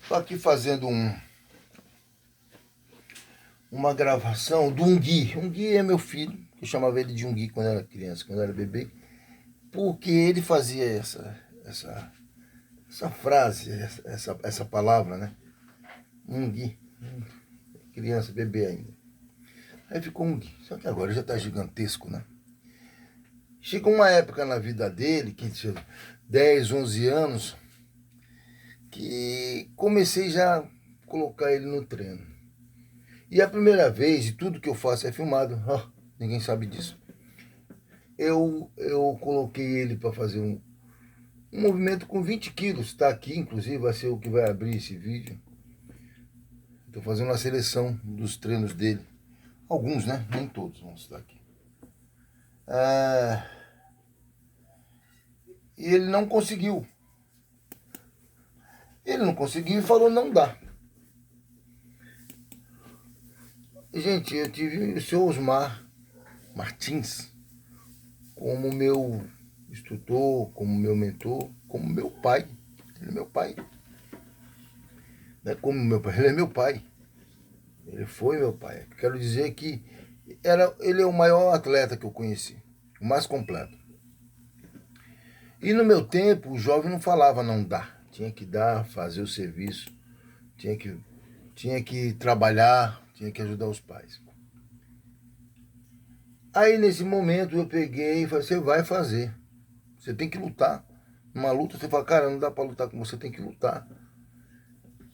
Estou aqui fazendo uma gravação do Ungui. Ungui é meu filho, eu chamava ele de Ungui quando era criança, quando era bebê, porque ele fazia essa frase, essa palavra, né? Ungui, criança, bebê ainda. Aí ficou Ungui, só que agora já está gigantesco, né? Chegou uma época na vida dele, que tinha 10, 11 anos, que comecei já a colocar ele no treino. E a primeira vez, e tudo que eu faço é filmado, ninguém sabe disso. Eu coloquei ele para fazer um movimento com 20 quilos, está aqui, inclusive, vai ser o que vai abrir esse vídeo. Estou fazendo uma seleção dos treinos dele. Alguns, né? Nem todos vão estar aqui. E ele não conseguiu. Ele não conseguiu e falou, não dá. Gente, eu tive o seu Osmar Martins como meu instrutor, como meu mentor, como meu pai. Ele é meu pai. Não é como meu pai, ele é meu pai. Ele foi meu pai. Quero dizer que ele é o maior atleta que eu conheci, o mais completo. E no meu tempo, o jovem não falava não dá. Tinha que dar, fazer o serviço, tinha que trabalhar, tinha que ajudar os pais. Aí nesse momento eu peguei e falei, você vai fazer. Você tem que lutar. Numa luta você fala, cara, não dá para lutar com você, tem que lutar.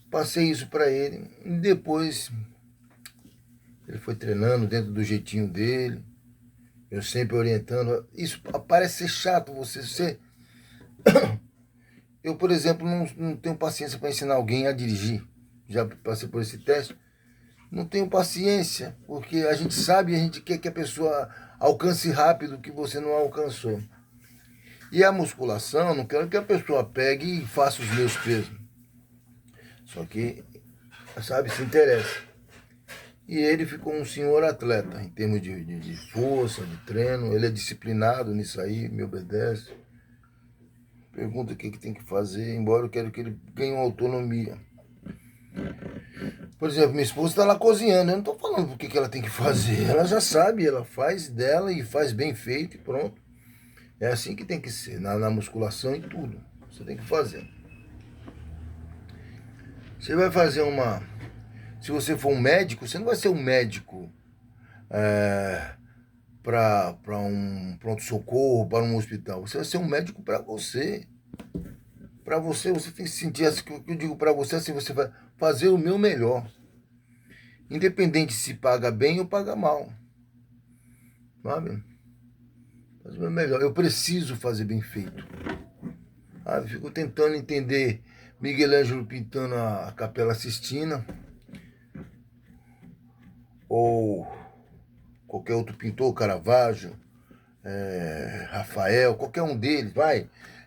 Passei isso para ele. E depois ele foi treinando dentro do jeitinho dele. Eu sempre orientando. Isso parece ser chato você. Eu, por exemplo, não tenho paciência para ensinar alguém a dirigir. Já passei por esse teste. Não tenho paciência, porque a gente sabe e a gente quer que a pessoa alcance rápido o que você não alcançou. E a musculação, não quero que a pessoa pegue e faça os meus pesos. Só que, sabe, se interessa. E ele ficou um senhor atleta, em termos de força, de treino. Ele é disciplinado nisso aí, me obedece. Pergunta o que tem que fazer, embora eu quero que ele ganhe uma autonomia. Por exemplo, minha esposa está lá cozinhando. Eu não estou falando o que ela tem que fazer. Ela já sabe, ela faz dela e faz bem feito e pronto. É assim que tem que ser, na musculação e tudo. Você tem que fazer. Você vai fazer uma... Se você for um médico, você não vai ser um médico para um pronto-socorro, para um hospital. Você vai ser um médico para você. Para você, você tem que sentir assim, que eu digo para você assim, você vai fazer o meu melhor. Independente se paga bem ou paga mal. Sabe? Fazer o meu melhor. Eu preciso fazer bem feito. Sabe? Fico tentando entender Miguel Ângelo pintando a Capela Sistina. Ou qualquer outro pintor, Caravaggio, Rafael, qualquer um deles,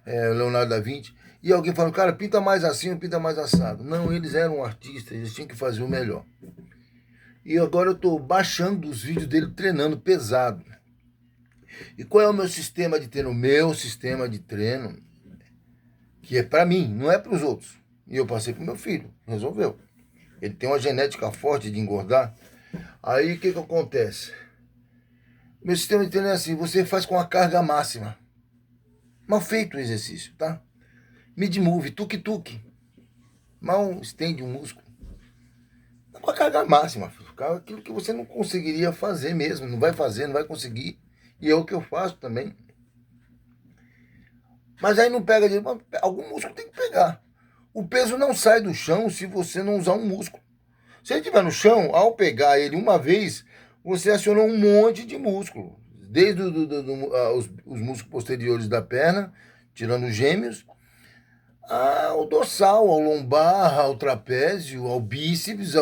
Leonardo da Vinci. E alguém falando, cara, pinta mais assim ou pinta mais assado. Não, eles eram artistas, eles tinham que fazer o melhor. E agora eu estou baixando os vídeos dele treinando pesado. E qual é o meu sistema de treino? O meu sistema de treino, que é para mim, não é para os outros. E eu passei pro meu filho, resolveu. Ele tem uma genética forte de engordar. Aí o que acontece? Meu sistema de treino é assim, você faz com a carga máxima. Mal feito o exercício, tá? Mid-move, tuk-tuk. Mal estende o músculo. Com a carga máxima, aquilo que você não conseguiria fazer mesmo, não vai fazer, não vai conseguir. E é o que eu faço também. Mas aí não pega de... Algum músculo tem que pegar. O peso não sai do chão se você não usar um músculo. Se ele estiver no chão, ao pegar ele uma vez, você acionou um monte de músculo. Desde os músculos posteriores da perna, tirando os gêmeos, ao dorsal, ao lombar, ao trapézio, ao bíceps,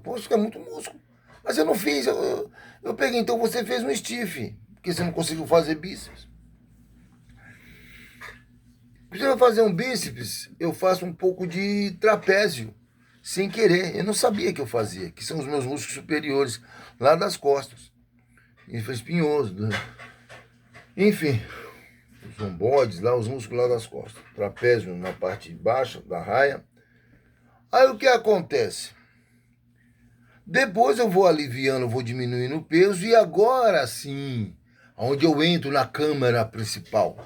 Poxa, é muito músculo. Mas eu não fiz, eu peguei, então você fez um stiff, porque você não conseguiu fazer bíceps. Se você vai fazer um bíceps, eu faço um pouco de trapézio, sem querer. Eu não sabia que eu fazia, que são os meus músculos superiores, lá das costas. Espinhoso, né? Enfim, os lomboides, lá, os músculos lá das costas. Trapézio na parte baixa da raia. Aí o que acontece? Depois eu vou aliviando, vou diminuindo o peso e agora sim, onde eu entro na câmara principal,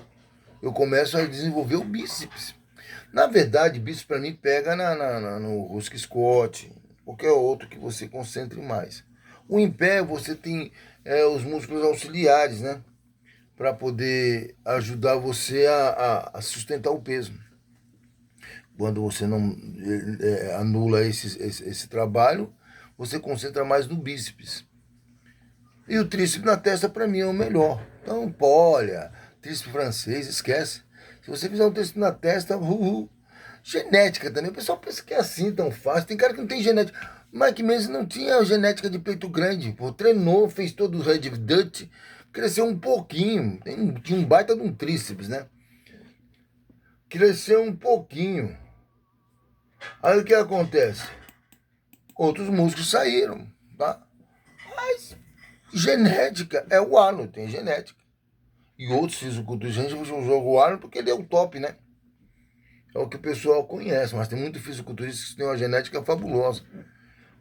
eu começo a desenvolver o bíceps. Na verdade, bíceps para mim pega no rosca Scott, qualquer outro que você concentre mais. O em pé você tem os músculos auxiliares, né? Para poder ajudar você a sustentar o peso. Quando você não anula esse trabalho, você concentra mais no bíceps. E o tríceps na testa, para mim, é o melhor. Então, polha, tríceps francês, esquece. Se você fizer um tríceps na testa, Genética também. O pessoal pensa que é assim tão fácil. Tem cara que não tem genética. Mike Mendes não tinha genética de peito grande. Pô, treinou, fez todo o Red Dutch, cresceu um pouquinho. Tinha um baita de um tríceps, né? Cresceu um pouquinho. Aí o que acontece? Outros músculos saíram, tá? Mas genética é o Arnold, tem genética. E outros fisiculturistas, a gente joga o Arnold porque ele é o top, né? É o que o pessoal conhece, mas tem muito fisiculturista que tem uma genética fabulosa.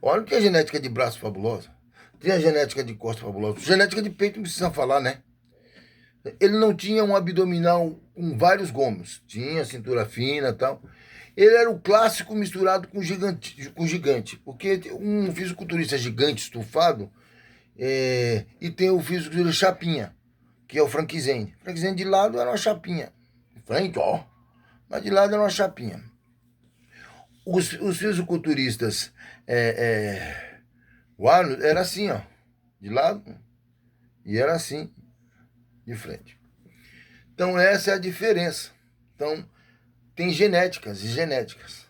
Olha que a genética de braço fabulosa. Tem a genética de costa fabulosa. Genética de peito não precisa falar, né? Ele não tinha um abdominal com vários gomos. Tinha cintura fina e tal. Ele era o clássico misturado com gigante. Porque um fisiculturista gigante, estufado, e tem o fisiculturista chapinha, que é o Frank Zane. Frank Zane de lado era uma chapinha. Frank, ó. Mas de lado era uma chapinha. Os fisiculturistas, o Arnold era assim, ó, de lado, e era assim, de frente. Então essa é a diferença. Então tem genéticas e genéticas.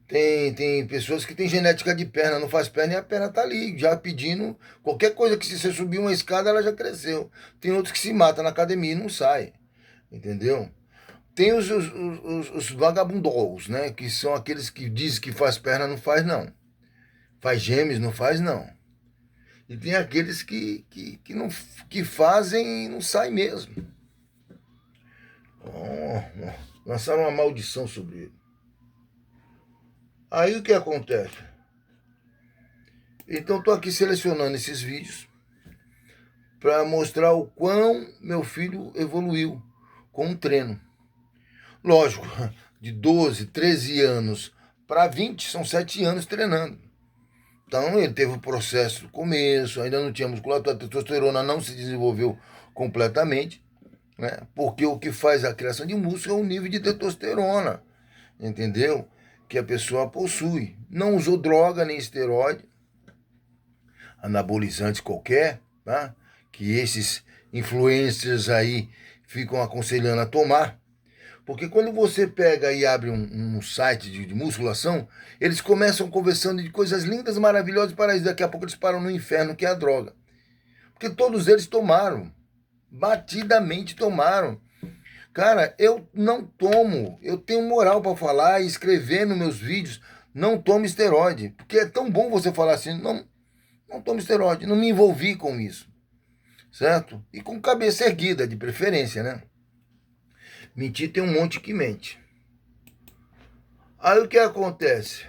Tem pessoas que têm genética de perna, não faz perna e a perna tá ali, já pedindo qualquer coisa que se você subir uma escada, ela já cresceu. Tem outros que se matam na academia e não sai, entendeu? Tem os vagabundos, né? Que são aqueles que dizem que faz perna, não faz não. Faz gêmeos, não faz não. E tem aqueles não, que fazem e não saem mesmo. Lançaram uma maldição sobre ele. Aí o que acontece? Então estou aqui selecionando esses vídeos para mostrar o quão meu filho evoluiu com o treino. Lógico, de 12, 13 anos para 20, são 7 anos treinando. Então ele teve o processo no começo, ainda não tinha musculatura, a testosterona não se desenvolveu completamente, né? Porque o que faz a criação de músculo é o nível de testosterona, entendeu? Que a pessoa possui. Não usou droga nem esteroide, anabolizante qualquer, tá? Que esses influencers aí ficam aconselhando a tomar. Porque quando você pega e abre um site de musculação, eles começam conversando de coisas lindas, maravilhosas, para isso. Daqui a pouco eles param no inferno, que é a droga. Porque todos eles tomaram. Batidamente tomaram. Cara, eu não tomo. Eu tenho moral para falar e escrever nos meus vídeos. Não tome esteroide. Porque é tão bom você falar assim, não tome esteroide. Não me envolvi com isso. Certo? E com cabeça erguida, de preferência, né? Mentir tem um monte que mente. Aí o que acontece?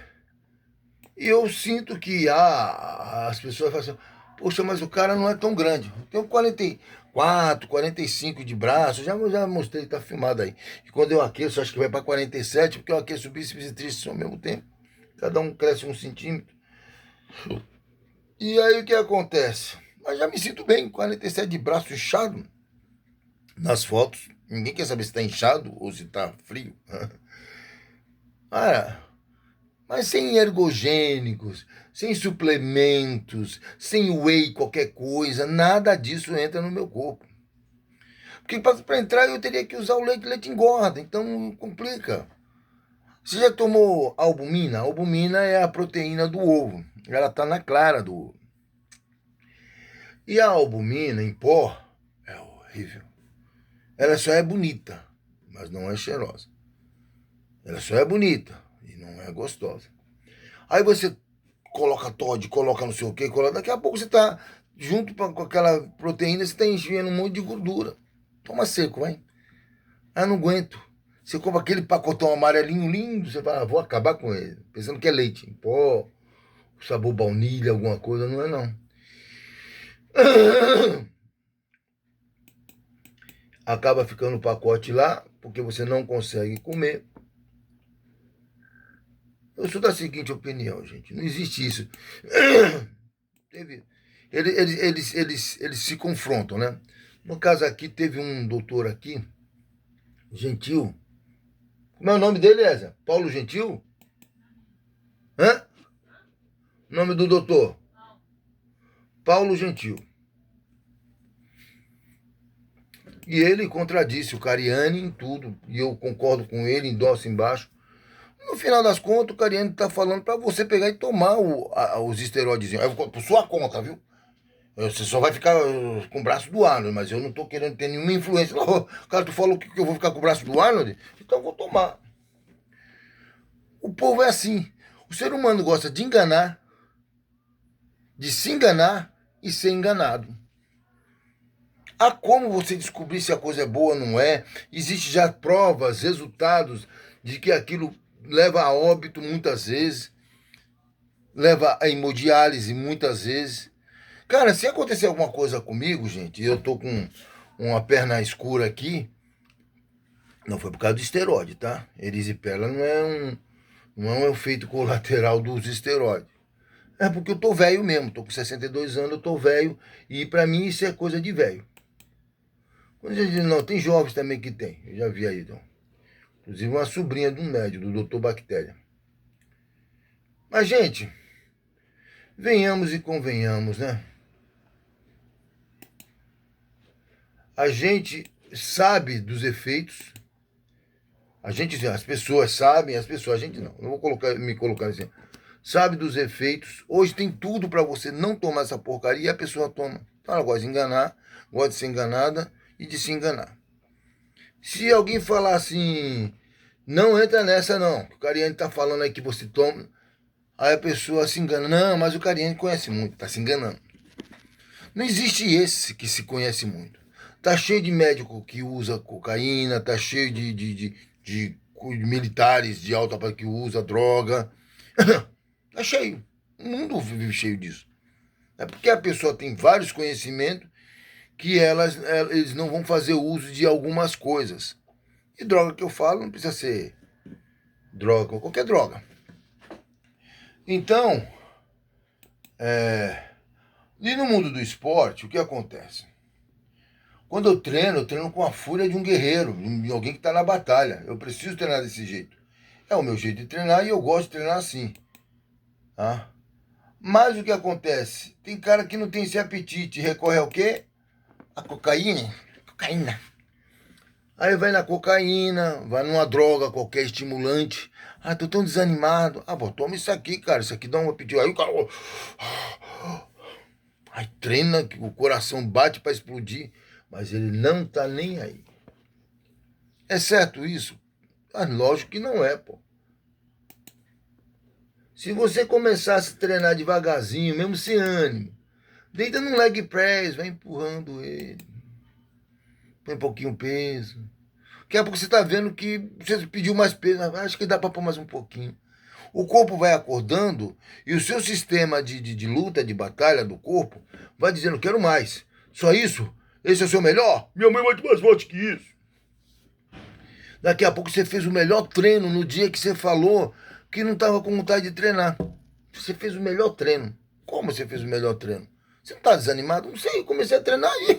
Eu sinto que as pessoas falam assim, poxa, mas o cara não é tão grande. Eu tenho 44, 45 de braço, já mostrei, tá filmado aí. E quando eu aqueço, acho que vai para 47, porque eu aqueço bíceps e tríceps ao mesmo tempo. Cada um cresce 1 centímetro. E aí o que acontece? Mas já me sinto bem, 47 de braço inchado. Nas fotos, ninguém quer saber se está inchado ou se está frio. Mas sem ergogênicos, sem suplementos, sem whey, qualquer coisa, nada disso entra no meu corpo. Porque para entrar eu teria que usar o leite engorda, então complica. Você já tomou albumina? A albumina é a proteína do ovo, ela está na clara do ovo. E a albumina em pó é horrível. Ela só é bonita, mas não é cheirosa. Ela só é bonita e não é gostosa. Aí você coloca Todd, coloca não sei o que, daqui a pouco você tá junto com aquela proteína, você tá enchendo um monte de gordura. Toma seco, vai. Ah, não aguento. Você compra aquele pacotão amarelinho lindo, você fala, vou acabar com ele. Pensando que é leite em pó, sabor baunilha, alguma coisa, não é não. Acaba ficando o pacote lá, porque você não consegue comer. Eu sou da seguinte opinião, gente. Não existe isso. Teve, eles se confrontam, né? No caso aqui, teve um doutor aqui, Gentil. Como é o nome dele, Eza? Paulo Gentil? Hã? Nome do doutor? Paulo Gentil. E ele contradisse o Cariani em tudo. E eu concordo com ele, endosso embaixo. No final das contas, o Cariani está falando para você pegar e tomar os esteroides. Por sua conta, viu? Você só vai ficar com o braço do Arnold, mas eu não tô querendo ter nenhuma influência. Cara, tu falou que eu vou ficar com o braço do Arnold? Então eu vou tomar. O povo é assim. O ser humano gosta de enganar, de se enganar e ser enganado. Há como você descobrir se a coisa é boa ou não é? Existem já provas, resultados de que aquilo leva a óbito muitas vezes, leva a hemodiálise muitas vezes. Cara, se acontecer alguma coisa comigo, gente, eu tô com uma perna escura aqui, não foi por causa do esteroide, tá? Erisipela não é um efeito colateral dos esteroides. É porque eu tô velho mesmo, tô com 62 anos, eu tô velho, e pra mim isso é coisa de velho. Quando a gente diz, não, tem jovens também que tem, eu já vi aí, então. Inclusive uma sobrinha de um médico, do Dr. Bactéria. Mas, gente, venhamos e convenhamos, né? A gente sabe dos efeitos. As pessoas sabem, a gente não. Não vou me colocar assim. Sabe dos efeitos. Hoje tem tudo para você não tomar essa porcaria e a pessoa toma. Então ela gosta de enganar, gosta de ser enganada e de se enganar. Se alguém falar assim, não entra nessa não, o Cariani tá falando aí que você toma, aí a pessoa se engana. Não, mas o Cariani conhece muito, tá se enganando. Não existe esse que se conhece muito. Tá cheio de médico que usa cocaína, tá cheio de militares de alta que usa droga. Tá cheio. O mundo vive cheio disso. É porque a pessoa tem vários conhecimentos que eles não vão fazer uso de algumas coisas. E droga que eu falo não precisa ser droga, qualquer droga. Então, e no mundo do esporte, o que acontece? Quando eu treino com a fúria de um guerreiro, de alguém que está na batalha. Eu preciso treinar desse jeito. É o meu jeito de treinar e eu gosto de treinar assim. Tá? Mas o que acontece? Tem cara que não tem esse apetite, recorre ao quê? A cocaína. Cocaína. Aí vai na cocaína, vai numa droga qualquer estimulante. Ah, tô tão desanimado. Ah, pô, toma isso aqui, cara. Isso aqui dá um apetite. Aí o cara... Aí treina, o coração bate para explodir. Mas ele não tá nem aí. É certo isso? Ah, lógico que não é, pô. Se você começasse a treinar devagarzinho, mesmo sem ânimo, deita num leg press, vai empurrando ele. Põe um pouquinho peso. Daqui a pouco você está vendo que você pediu mais peso, acho que dá para pôr mais um pouquinho. O corpo vai acordando e o seu sistema de luta, de batalha do corpo, vai dizendo, quero mais. Só isso? Esse é o seu melhor? Minha mãe vai mais forte que isso. Daqui a pouco você fez o melhor treino no dia que você falou que não estava com vontade de treinar. Você fez o melhor treino. Como você fez o melhor treino? Você não está desanimado? Não sei, eu comecei a treinar aí.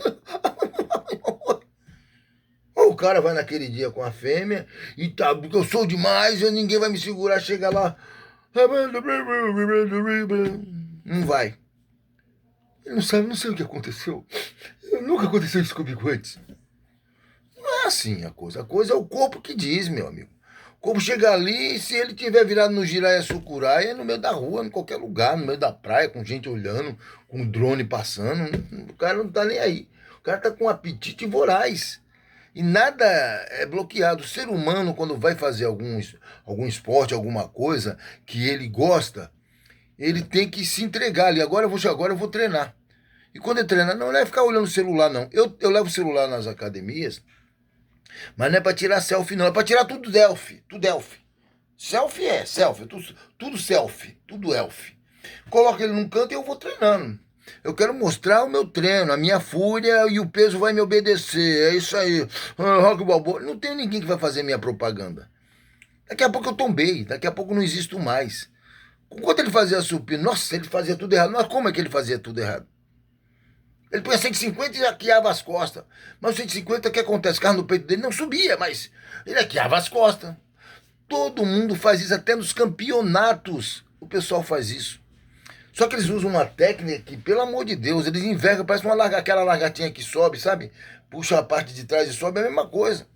Ou o cara vai naquele dia com a fêmea e tá, porque eu sou demais, ninguém vai me segurar, chega lá. Não vai. Ele não sabe, não sei o que aconteceu. Nunca aconteceu isso comigo antes. Não é assim a coisa. A coisa é o corpo que diz, meu amigo. O corpo chega ali e se ele tiver virado no Jiraya Sucuraia, é no meio da rua, em qualquer lugar, no meio da praia, com gente olhando, com drone passando, o cara não tá nem aí. O cara tá com um apetite voraz. E nada é bloqueado. O ser humano, quando vai fazer algum esporte, alguma coisa que ele gosta, ele tem que se entregar ali. Agora eu vou treinar. E quando ele treina, não é ficar olhando o celular, não. Eu levo o celular nas academias Mas não é pra tirar selfie, não. É pra tirar tudo selfie. Tudo selfie. Selfie é selfie. Tudo selfie. Tudo elfie. Coloca ele num canto e eu vou treinando. Eu quero mostrar o meu treino, a minha fúria e o peso vai me obedecer. É isso aí. Rock Balboa. Não tem ninguém que vai fazer minha propaganda. Daqui a pouco eu tombei. Daqui a pouco eu não existo mais. Enquanto ele fazia supino, nossa, ele fazia tudo errado. Mas como é que ele fazia tudo errado? Ele põe 150 e arqueava as costas. Mas o 150, o que acontece? O carro no peito dele não subia, mas ele arqueava as costas. Todo mundo faz isso, até nos campeonatos o pessoal faz isso. Só que eles usam uma técnica que, pelo amor de Deus, eles envergam, parece aquela lagartinha que sobe, sabe? Puxa a parte de trás e sobe, é a mesma coisa.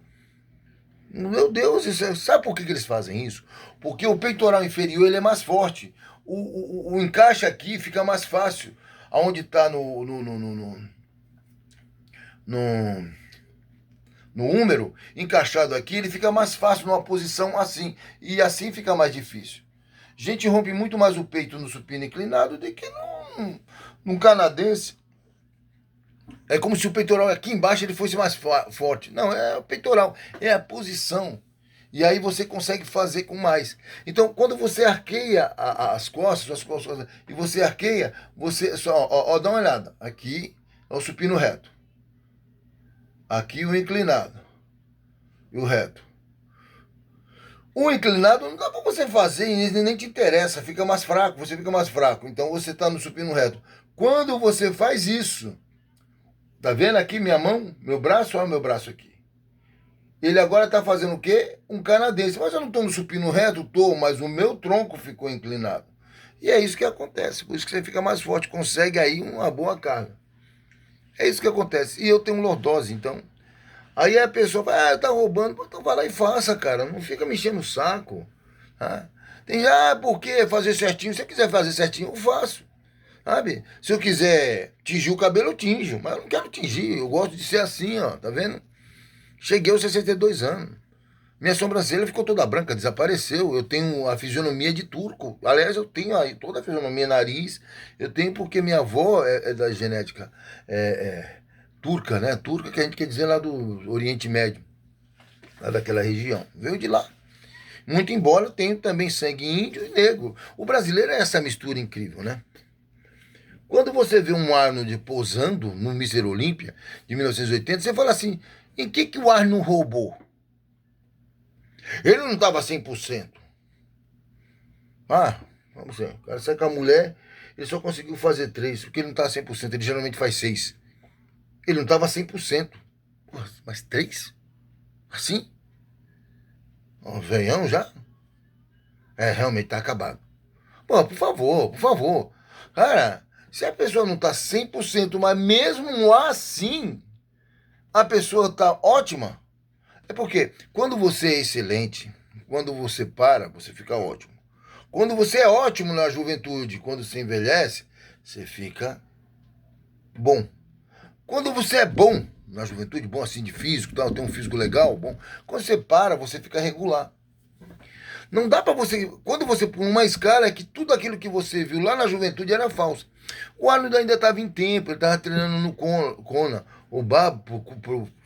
Meu Deus, sabe por que eles fazem isso? Porque o peitoral inferior ele é mais forte. O encaixe aqui fica mais fácil. Aonde está no húmero, encaixado aqui, ele fica mais fácil numa posição assim. E assim fica mais difícil. Gente rompe muito mais o peito no supino inclinado do que num canadense. É como se o peitoral aqui embaixo ele fosse mais forte. Não, é o peitoral, é a posição. E aí você consegue fazer com mais. Então, quando você arqueia as costas, e você arqueia, você só, dá uma olhada. Aqui é o supino reto. Aqui o inclinado. E o reto. O inclinado não dá para você fazer, nem te interessa, fica mais fraco, você fica mais fraco. Então você está no supino reto. Quando você faz isso, tá vendo aqui minha mão, meu braço, olha o meu braço aqui. Ele agora está fazendo o quê? Um canadense. Mas eu não estou no supino reto, estou, mas o meu tronco ficou inclinado. E é isso que acontece, por isso que você fica mais forte, consegue aí uma boa carga. É isso que acontece. E eu tenho lordose, então. Aí a pessoa fala, tá roubando, então vai lá e faça, cara. Não fica me enchendo o saco. Tá? Tem, por que fazer certinho? Se você quiser fazer certinho, eu faço. Sabe? Se eu quiser tingir o cabelo, eu tinjo. Mas eu não quero tingir, eu gosto de ser assim, ó. Tá vendo? Cheguei aos 62 anos. Minha sobrancelha ficou toda branca, desapareceu. Eu tenho a fisionomia de turco. Aliás, eu tenho aí toda a fisionomia, nariz. Eu tenho porque minha avó é da genética turca, né? Turca que a gente quer dizer lá do Oriente Médio, lá daquela região. Veio de lá. Muito embora eu tenha também sangue índio e negro. O brasileiro é essa mistura incrível, né? Quando você vê um Arnold posando no Mister Olímpia de 1980, você fala assim, em que o Arnold roubou? Ele não estava 100%. Vamos ver. O cara sai com a mulher, ele só conseguiu fazer 3, porque ele não estava 100%, ele geralmente faz 6. Ele não estava 100%. Porra, mas 3? Assim? Ó, veião já? É, realmente tá acabado. Pô, por favor, por favor. Cara, se a pessoa não tá 100%, mas mesmo assim, a pessoa tá ótima, é porque quando você é excelente, quando você para, você fica ótimo. Quando você é ótimo na juventude, quando você envelhece, você fica bom. Quando você é bom na juventude, bom assim de físico, tal, tem um físico legal, bom. Quando você para, você fica regular. Não dá para você. Quando você pula uma escala, é que tudo aquilo que você viu lá na juventude era falso. O Arnold ainda estava em tempo, ele estava treinando no Conan. O Bárbaro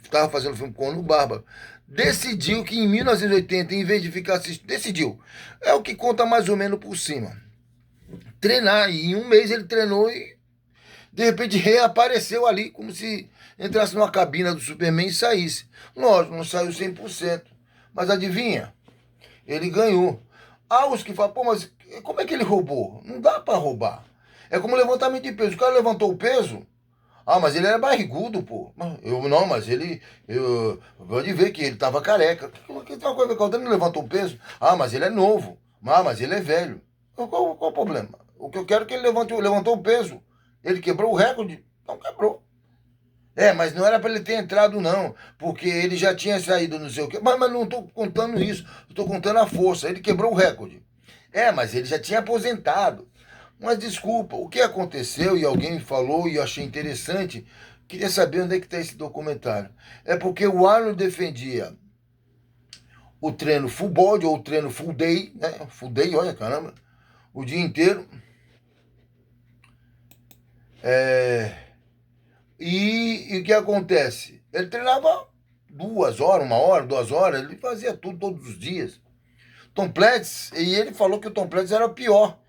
estava fazendo o filme Conan, o Bárbaro. Decidiu que em 1980, em vez de ficar assistindo. Decidiu. É o que conta mais ou menos por cima. Treinar. E em um mês ele treinou e de repente reapareceu ali, como se entrasse numa cabina do Superman e saísse. Lógico, não saiu 100%. Mas adivinha? Ele ganhou. Há os que falam, pô, mas como é que ele roubou? Não dá para roubar. É como levantamento de peso. O cara levantou o peso. Mas ele era barrigudo, pô. Mas ele. Pode ver que ele tava careca. Que tem uma coisa que ele não levantou o peso. Mas ele é novo. Mas ele é velho. Qual o problema? O que eu quero é que ele levantou o peso. Ele quebrou o recorde. Então quebrou. Mas não era para ele ter entrado, não. Porque ele já tinha saído, não sei o quê. Mas não estou contando isso. Estou contando a força. Ele quebrou o recorde. Mas ele já tinha aposentado. Mas desculpa, o que aconteceu, e alguém falou, e eu achei interessante, queria saber onde é que está esse documentário. É porque o Arnold defendia o treino full body, ou o treino full day, né? Full day, olha, caramba, o dia inteiro. E o que acontece? Ele treinava 2 horas, 1 hora, 2 horas, ele fazia tudo todos os dias. Tom Platz, e ele falou que o Tom Platz era pior.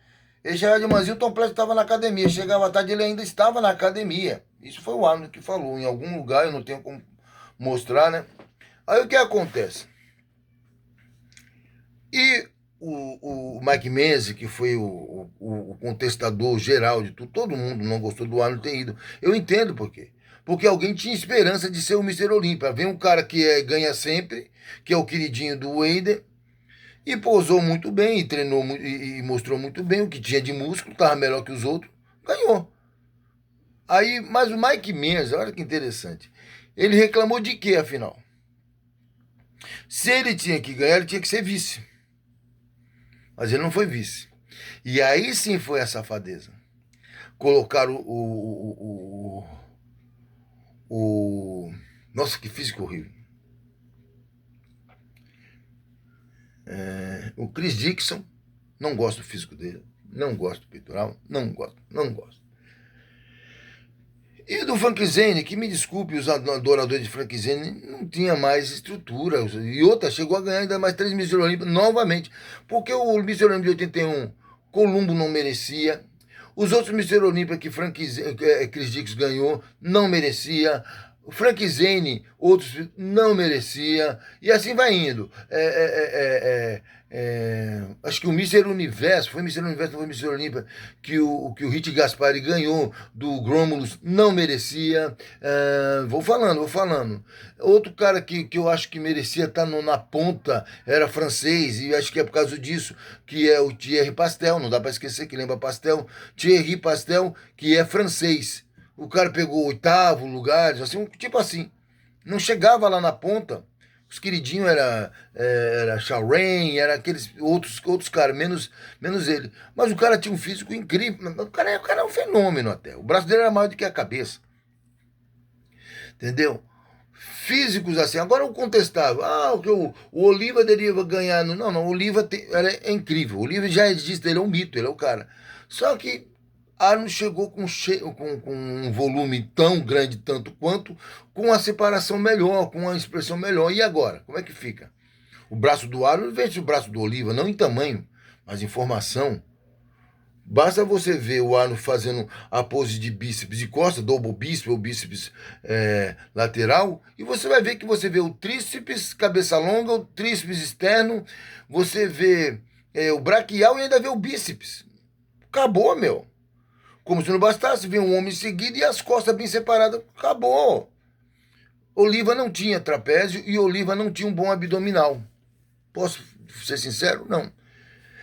Ele chegava de manhã, o Tom Platz estava na academia. Chegava à tarde, ele ainda estava na academia. Isso foi o Arnold que falou. Em algum lugar, eu não tenho como mostrar, né? Aí o que acontece? E o Mike Menzies, que foi o contestador geral de tudo, todo mundo não gostou do Arnold ter ido. Eu entendo por quê. Porque alguém tinha esperança de ser o Mr. Olímpia. Vem um cara que ganha sempre, que é o queridinho do Wade, e pousou muito bem, e treinou e mostrou muito bem o que tinha de músculo, estava melhor que os outros, ganhou. Aí, mas o Mike Menzies, olha que interessante, ele reclamou de quê, afinal? Se ele tinha que ganhar, ele tinha que ser vice. Mas ele não foi vice. E aí sim foi a safadeza. Colocaram Nossa, que físico horrível. O Chris Dixon, não gosto do físico dele, não gosto do peitoral, não gosto. E do Frank Zane, que me desculpe, os adoradores de Frank Zane, não tinha mais estrutura. E outra, chegou a ganhar ainda mais 3 Mr. Olímpia novamente. Porque o Mr. Olímpia de 81, Columbo não merecia. Os outros Mr. Olímpia que Chris Dixon ganhou, não merecia. O Frank Zane, outros não merecia. E assim vai indo. Acho que o Mr. Universo, foi Mr. Universo, não foi Mr. Olímpia, que o Hit Gaspari ganhou do Gromulus, não merecia. Vou falando. Outro cara que eu acho que merecia estar na ponta era francês, e acho que é por causa disso, que é o Thierry Pastel, não dá para esquecer que lembra Pastel, Thierry Pastel, que é francês. O cara pegou 8º lugar, assim, tipo assim, não chegava lá na ponta. Os queridinhos era Sharon, era aqueles outros caras, menos ele. Mas o cara tinha um físico incrível. O cara é um fenômeno até. O braço dele era maior do que a cabeça. Entendeu? Físicos assim. Agora o contestável. O Oliva deveria ganhar. Não, o Oliva é incrível. O Oliva já existe, ele é um mito, ele é o cara. Só que Arnold chegou com um volume tão grande, tanto quanto, com uma separação melhor, com uma expressão melhor. E agora? Como é que fica? O braço do Arnold vence o braço do Oliva, não em tamanho, mas em formação. Basta você ver o Arnold fazendo a pose de bíceps de costa, double bíceps ou bíceps lateral, e você vai ver que você vê o tríceps, cabeça longa, o tríceps externo, você vê o braquial e ainda vê o bíceps. Acabou, meu. Como se não bastasse, vem um homem seguido e as costas bem separadas. Acabou. Oliva não tinha trapézio e Oliva não tinha um bom abdominal. Posso ser sincero? Não.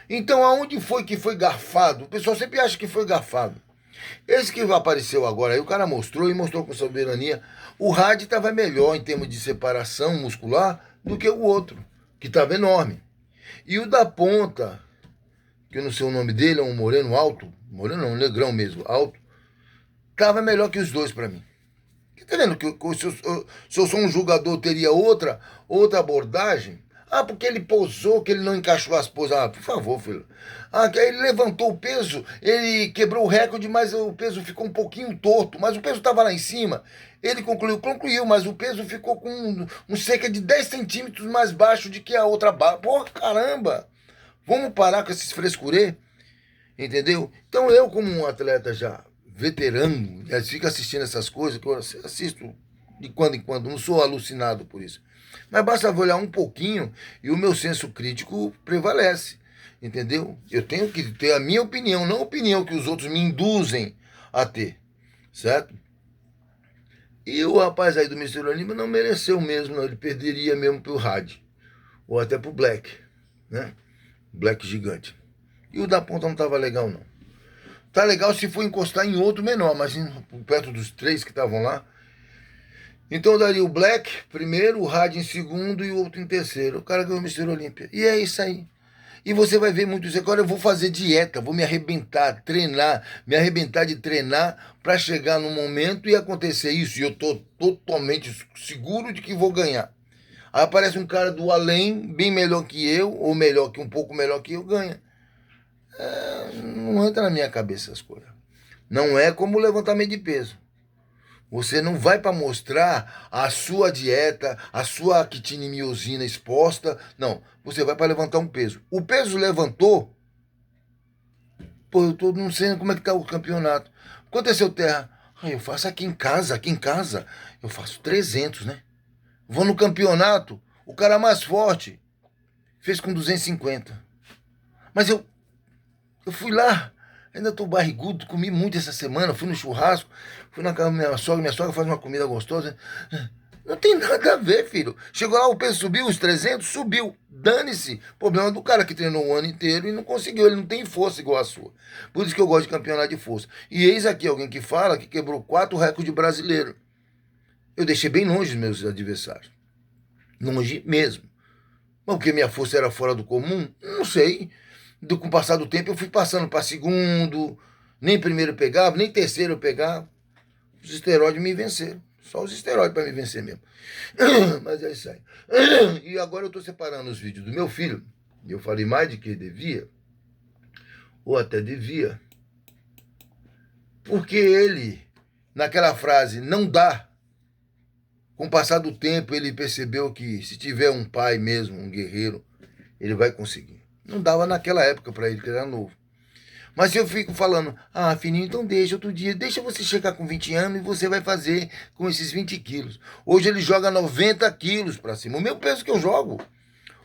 Então, aonde foi que foi garfado? O pessoal sempre acha que foi garfado. Esse que apareceu agora aí, o cara mostrou e mostrou com soberania. O Had estava melhor em termos de separação muscular do que o outro, que estava enorme. E o da ponta, que eu não sei o nome dele, é um moreno alto, moreno não, um negrão mesmo, alto, estava melhor que os dois para mim. Tá vendo que se eu sou um jogador, teria outra abordagem? Porque ele pousou, que ele não encaixou as poses. Por favor, filho. Ele levantou o peso, ele quebrou o recorde, mas o peso ficou um pouquinho torto. Mas o peso estava lá em cima. Ele concluiu, mas o peso ficou com um cerca de 10 centímetros mais baixo do que a outra barra. Porra, caramba! Vamos parar com esses frescurê, entendeu? Então eu, como um atleta já veterano, fico assistindo essas coisas, que eu assisto de quando em quando, não sou alucinado por isso. Mas basta olhar um pouquinho e o meu senso crítico prevalece, entendeu? Eu tenho que ter a minha opinião, não a opinião que os outros me induzem a ter, certo? E o rapaz aí do Mr. Olímpia não mereceu mesmo, não. Ele perderia mesmo pro Had, ou até pro Black, né? Black gigante. E o da ponta não tava legal, não. Tá legal se for encostar em outro menor, mas perto dos 3 que estavam lá. Então eu daria o Black primeiro, o Had em segundo e o outro em terceiro. O cara ganhou o Mr. Olímpia. E é isso aí. E você vai ver muito isso. Agora eu vou fazer dieta, vou me arrebentar, me arrebentar de treinar para chegar no momento e acontecer isso. E eu tô totalmente seguro de que vou ganhar. Aí aparece um cara do além, bem melhor que eu, ou melhor que um pouco melhor que eu, ganha. Não entra na minha cabeça essas coisas. Não é como o levantamento de peso. Você não vai para mostrar a sua dieta, a sua actinimiosina exposta. Não, você vai para levantar um peso. O peso levantou, pô, eu tô não sei como é que tá o campeonato. Quanto é seu terra? Ah, eu faço aqui em casa, eu faço 300, né? Vou no campeonato, o cara mais forte fez com 250. Mas eu fui lá, ainda tô barrigudo, comi muito essa semana, fui no churrasco, fui na casa da minha sogra faz uma comida gostosa. Não tem nada a ver, filho. Chegou lá, o peso subiu, os 300, subiu. Dane-se. Problema do cara que treinou o ano inteiro e não conseguiu. Ele não tem força igual a sua. Por isso que eu gosto de campeonato de força. E eis aqui alguém que fala que quebrou 4 recordes brasileiros. Eu deixei bem longe os meus adversários. Longe mesmo. Mas porque minha força era fora do comum? Não sei. Com o passar do tempo eu fui passando para segundo, nem primeiro eu pegava, nem terceiro eu pegava. Os esteroides me venceram. Só os esteroides para me vencer mesmo. Mas é isso aí. E agora eu estou separando os vídeos do meu filho. Eu falei mais de que devia, ou até devia, porque ele, naquela frase, não dá, com o passar do tempo ele percebeu que se tiver um pai mesmo, um guerreiro, ele vai conseguir. Não dava naquela época para ele, que era novo. Mas se eu fico falando, ah, filhinho, então deixa outro dia, deixa você chegar com 20 anos e você vai fazer com esses 20 quilos. Hoje ele joga 90 quilos para cima, o meu peso que eu jogo.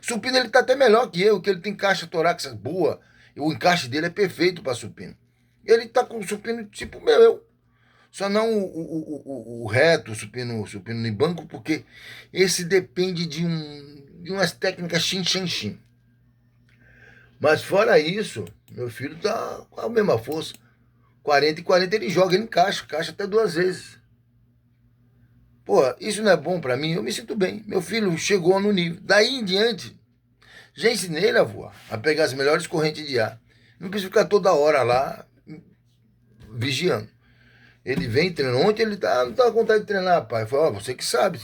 O supino ele tá até melhor que eu, que ele tem caixa torácica boa, o encaixe dele é perfeito para supino. Ele tá com o supino tipo meu. Só não o reto, o supino em banco, porque esse depende de umas técnicas xin. Mas fora isso, meu filho tá com a mesma força. 40 e 40 ele joga, ele encaixa até 2 vezes. Pô, isso não é bom pra mim? Eu me sinto bem. Meu filho chegou no nível. Daí em diante, já ensinei ele a voar, a pegar as melhores correntes de ar. Não precisa ficar toda hora lá vigiando. Ele vem treinando. Ontem ele não tá com vontade de treinar, pai. Eu falei, ó, você que sabe.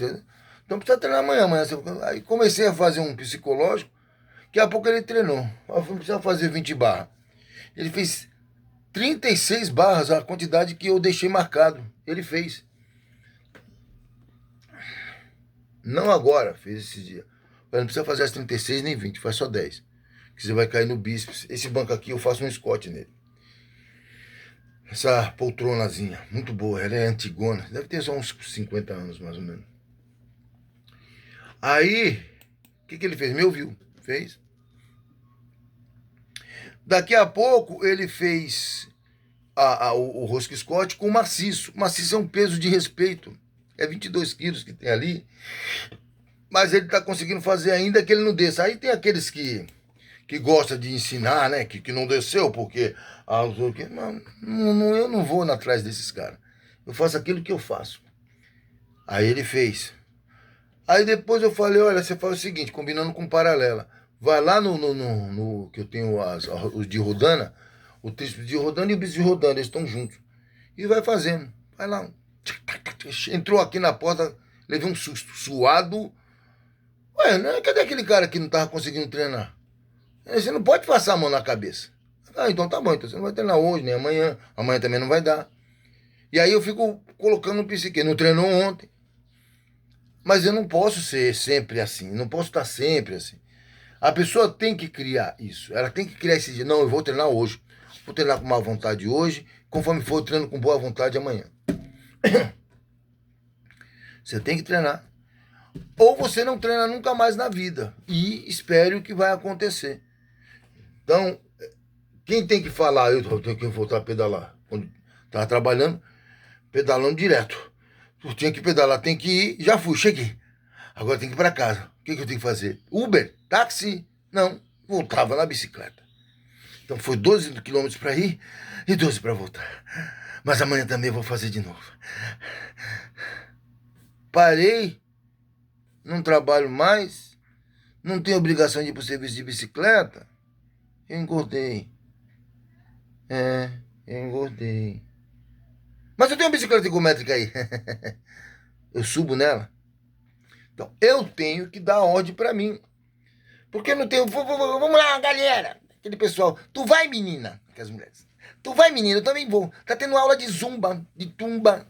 Então precisa treinar amanhã. Aí comecei a fazer um psicológico. Daqui a pouco ele treinou. Eu falei, precisa fazer 20 barras. Ele fez 36 barras, a quantidade que eu deixei marcado. Ele fez. Não agora, fez esse dia. Não precisa fazer as 36 nem 20, faz só 10. Que você vai cair no bíceps. Esse banco aqui eu faço um Scott nele. Essa poltronazinha, muito boa, ela é antigona. Deve ter só uns 50 anos, mais ou menos. Aí, o que ele fez? Me ouviu, fez. Daqui a pouco ele fez o Rosca Scott com maciço. Maciço é um peso de respeito. É 22 quilos que tem ali. Mas ele está conseguindo fazer ainda que ele não desça. Aí tem aqueles que gostam de ensinar, né? Que não desceu porque... eu não vou atrás desses caras. Eu faço aquilo que eu faço. Aí ele fez. Aí depois eu falei, olha, você faz o seguinte, combinando com paralela. Vai lá no que eu tenho os de rodana, o tríceps de rodana e o bíceps de rodana, eles estão juntos. E vai fazendo. Vai lá. Entrou aqui na porta, levei um susto, suado. Ué, né? Cadê aquele cara que não tava conseguindo treinar? Você não pode passar a mão na cabeça. Ah, então tá bom, então você não vai treinar hoje, nem amanhã. Amanhã também não vai dar. E aí eu fico colocando no psique. Não treinou ontem. Mas eu não posso ser sempre assim. Não posso estar sempre assim. A pessoa tem que criar isso. Ela tem que criar esse dia. Não, eu vou treinar hoje. Vou treinar com má vontade hoje. Conforme for, eu treino com boa vontade amanhã. Você tem que treinar. Ou você não treina nunca mais na vida. E espere o que vai acontecer. Então, quem tem que falar? Eu tenho que voltar a pedalar. Quando estava trabalhando, pedalando direto. Eu tinha que pedalar, tem que ir. Já fui, cheguei. Agora tem que ir para casa. O que eu tenho que fazer? Uber? Táxi? Não. Voltava na bicicleta. Então foi 12 quilômetros para ir e 12 para voltar. Mas amanhã também eu vou fazer de novo. Parei. Não trabalho mais. Não tenho obrigação de ir para o serviço de bicicleta. Eu engordei. Eu engordei. Mas eu tenho uma bicicleta ergométrica aí. Eu subo nela. Então, eu tenho que dar ordem para mim. Porque eu não tenho... Vamos lá, galera. Aquele pessoal. Tu vai, menina. Que as mulheres. Tu vai, menina, eu também vou. Tá tendo aula de zumba, de tumba,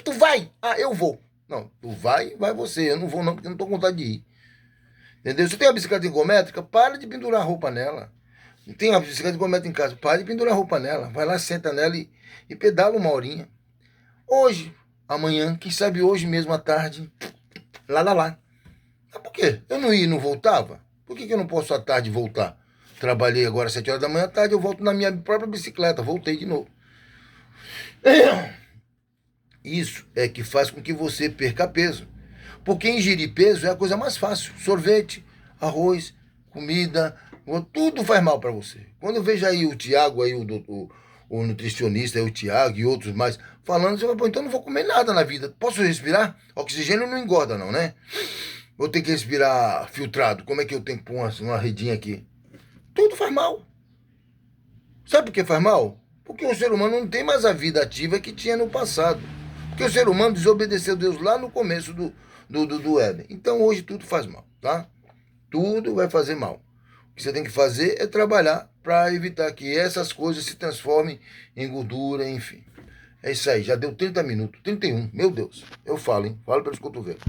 tu vai. Ah, eu vou. Não, tu vai, vai você. Eu não vou não, porque eu não tô com vontade de ir. Entendeu? Se tem uma bicicleta ergométrica, para de pendurar roupa nela. Tem uma bicicleta ergométrica em casa, para de pendurar roupa nela. Vai lá, senta nela e pedala uma horinha. Hoje, amanhã, quem sabe hoje mesmo à tarde, lá. Mas por quê? Eu não ia e não voltava? Por que eu não posso à tarde voltar? Trabalhei agora às 7 horas da manhã, à tarde eu volto na minha própria bicicleta, voltei de novo. Isso é que faz com que você perca peso. Porque ingerir peso é a coisa mais fácil. Sorvete, arroz, comida, tudo faz mal para você. Quando eu vejo aí o Tiago, aí o nutricionista, aí o Tiago e outros mais falando, você vai, pô, então eu não vou comer nada na vida. Posso respirar? Oxigênio não engorda não, né? Vou ter que respirar filtrado. Como é que eu tenho que pôr uma redinha aqui? Tudo faz mal. Sabe por que faz mal? Porque o ser humano não tem mais a vida ativa que tinha no passado. Porque o ser humano desobedeceu Deus lá no começo do Éden. Então hoje tudo faz mal, tá? Tudo vai fazer mal. O que você tem que fazer é trabalhar para evitar que essas coisas se transformem em gordura, enfim. É isso aí, já deu 30 minutos, 31, meu Deus. Eu falo, hein? Falo pelos cotovelos.